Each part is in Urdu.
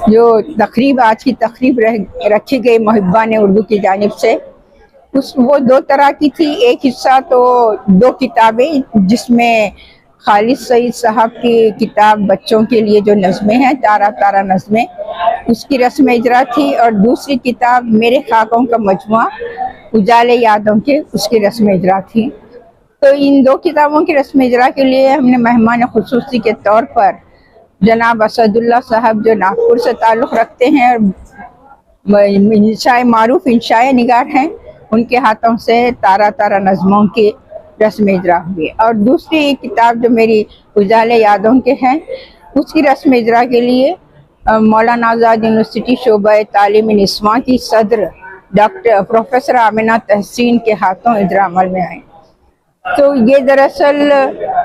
جو تقریب آج کی تقریب رکھی گئی محبان اردو کی جانب سے، وہ دو طرح کی تھی۔ ایک حصہ تو دو کتابیں جس میں خالد سعید صاحب کی کتاب بچوں کے لیے جو نظمیں ہیں، تارا تارا نظمیں، اس کی رسم اجرا تھی، اور دوسری کتاب میرے خاکوں کا مجموعہ اجالے یادوں کے، اس کی رسم اجرا تھی۔ تو ان دو کتابوں کی رسم اجرا کے لیے ہم نے مہمان خصوصی کے طور پر جناب اسد اللہ صاحب جو ناگپور سے تعلق رکھتے ہیں اور معروف انشاء نگار ہیں، ان کے ہاتھوں سے تارا تارا نظموں کی رسم اجرا ہوئی، اور دوسری کتاب جو میری اجالے یادوں کے ہیں، اس کی رسم اجرا کے لیے مولانا آزاد یونیورسٹی شعبہ تعلیم نسواں کی صدر ڈاکٹر پروفیسر آمنہ تحسین کے ہاتھوں اجرا عمل میں آئے۔ تو یہ دراصل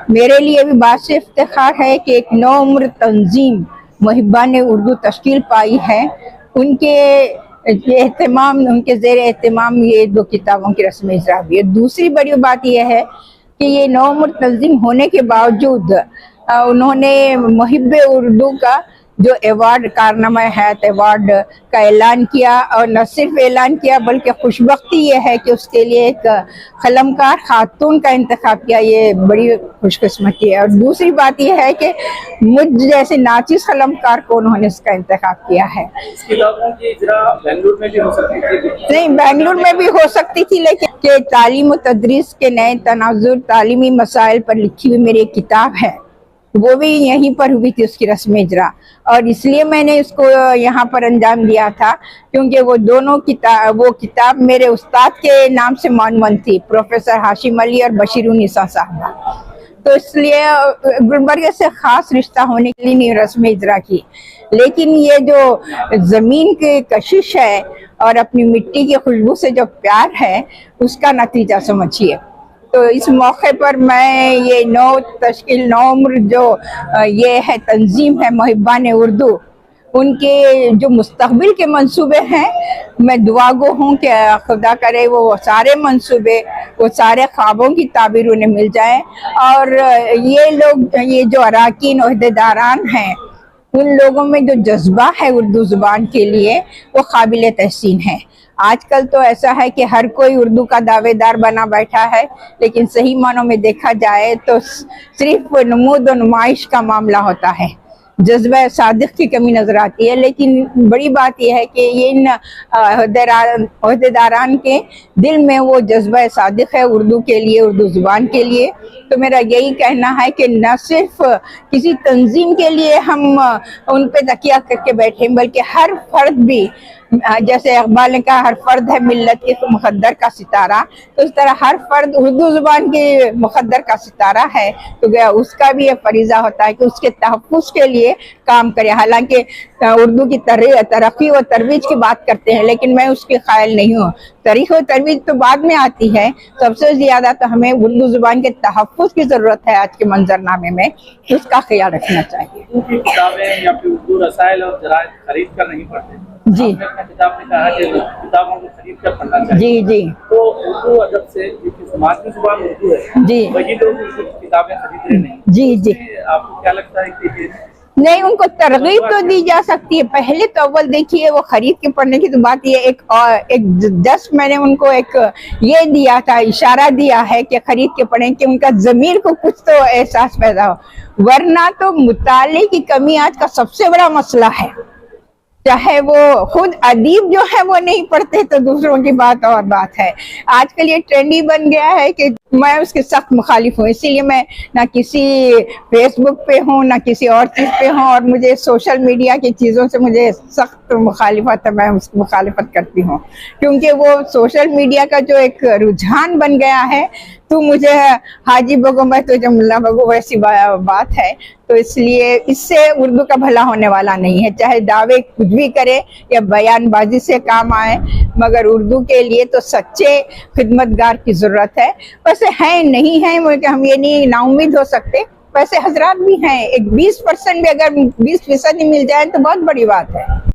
میرے لیے بھی باعث افتخار ہے کہ ایک نوعمر تنظیم محبان اردو تشکیل پائی ہے، ان کے اہتمام، ان کے زیر اہتمام یہ دو کتابوں کی رسم اجرا ہوئی ہے۔ دوسری بڑی بات یہ ہے کہ یہ نوعمر تنظیم ہونے کے باوجود انہوں نے محب اردو کا جو ایوارڈ، کارنامہ حیات ایوارڈ کا اعلان کیا، اور نہ صرف اعلان کیا بلکہ خوشبختی یہ ہے کہ اس کے لیے ایک قلمکار خاتون کا انتخاب کیا، یہ بڑی خوش قسمتی ہے۔ اور دوسری بات یہ ہے کہ مجھ جیسے ناچیز قلمکار کو انہوں نے اس کا انتخاب کیا ہے۔ اس کتابوں کی اجرا بنگلور میں بھی ہو سکتی تھی؟ نہیں، بنگلور میں بھی ہو سکتی تھی، لیکن کہ تعلیم و تدریس کے نئے تناظر، تعلیمی مسائل پر لکھی ہوئی میری ایک کتاب ہے، وہ بھی یہیں پر ہوئی تھی اس کی رسم اجرا، اور اس لیے میں نے اس کو یہاں پر انجام دیا تھا کیونکہ وہ دونوں کتاب میرے استاد کے نام سے معنون تھی، پروفیسر ہاشم علی اور بشیر النساء صاحبہ، تو اس لیے گلبرگہ سے خاص رشتہ ہونے کے لیے رسم اجرا کی۔ لیکن یہ جو زمین کی کشش ہے اور اپنی مٹی کی خوشبو سے جو پیار ہے، اس کا نتیجہ سمجھیے۔ تو اس موقع پر میں یہ نوعمر جو یہ ہے تنظیم ہے محبان اردو، ان کے جو مستقبل کے منصوبے ہیں، میں دعا گو ہوں کہ خدا کرے وہ سارے منصوبے، وہ سارے خوابوں کی تعبیر انہیں مل جائے، اور یہ لوگ، یہ جو اراکین عہدیداران ہیں، ان لوگوں میں جو جذبہ ہے اردو زبان کے لیے، وہ قابل تحسین ہے۔ آج کل تو ایسا ہے کہ ہر کوئی اردو کا دعوے دار بنا بیٹھا ہے، لیکن صحیح معنوں میں دیکھا جائے تو صرف نمود و نمائش کا معاملہ ہوتا ہے، جذبہ صادق کی کمی نظر آتی ہے۔ لیکن بڑی بات یہ ہے کہ ان عہدیداران کے دل میں وہ جذبہ صادق ہے اردو کے لیے، اردو زبان کے لیے۔ تو میرا یہی کہنا ہے کہ نہ صرف کسی تنظیم کے لیے ہم ان پہ تکیہ کر کے بیٹھیں، بلکہ ہر فرد بھی، جیسے اقبال نے کہا ہر فرد ہے ملت کے مقدر کا ستارہ، تو اس طرح ہر فرد اردو زبان کے مقدر کا ستارہ ہے، تو اس کا بھی یہ فریضہ ہوتا ہے کہ اس کے تحفظ کے لیے کام کرے۔ حالانکہ اردو کی ترقی و ترویج کی بات کرتے ہیں، لیکن میں اس کے قائل نہیں ہوں۔ تاریخ و ترویج تو بعد میں آتی ہے، سب سے زیادہ تو ہمیں اردو زبان کے تحفظ کی ضرورت ہے۔ آج کے منظرنامے میں اس کا خیال رکھنا چاہیے۔ اردو کی کتابیں یا پھر اردو رسائل اور جرائد خرید کر نہیں پڑھتے؟ جی، آپ نے اپنے کتاب میں کہا کہ کتابوں کو خرید کر پڑھنا چاہیے۔ جی جی تو اردو ادب سے مادری زبان اردو ہے، جی وہی لوگ اردو کی کتابیں خرید رہے نہیں، جی جی آپ کو کیا لگتا ہے کہ نہیں، ان کو ترغیب تو دی جا سکتی ہے۔ پہلے تو اول دیکھیے، وہ خرید کے پڑھنے کی تو بات یہ ایک جسٹ میں نے ان کو ایک یہ دیا تھا، اشارہ دیا ہے کہ خرید کے پڑھیں کہ ان کا ضمیر کو کچھ تو احساس پیدا ہو، ورنہ تو مطالعے کی کمی آج کا سب سے بڑا مسئلہ ہے۔ چاہے وہ خود ادیب جو ہے وہ نہیں پڑھتے تو دوسروں کی بات اور بات ہے۔ آج کل یہ ٹرینڈی بن گیا ہے کہ میں اس کے سخت مخالف ہوں، اسی لیے میں نہ کسی فیس بک پہ ہوں نہ کسی اور چیز پہ ہوں، اور مجھے سوشل میڈیا کی چیزوں سے مجھے سخت مخالفت ہے، میں اس کی مخالفت کرتی ہوں، کیونکہ وہ سوشل میڈیا کا جو ایک رجحان بن گیا ہے، تو مجھے حاجی بگو میں تو جو ملا بگو ویسی بات ہے، تو اس لیے اس سے اردو کا بھلا ہونے والا نہیں ہے۔ چاہے دعوے کچھ بھی کرے یا بیان بازی سے کام آئے، مگر اردو کے لیے تو سچے خدمتگار کی ضرورت ہے۔ ویسے ہیں نہیں ہیں کہ ہم یہ نہیں نا امید ہو سکتے، ویسے حضرات بھی ہیں، ایک 20% بھی اگر 20% ہی مل جائے تو بہت بڑی بات ہے۔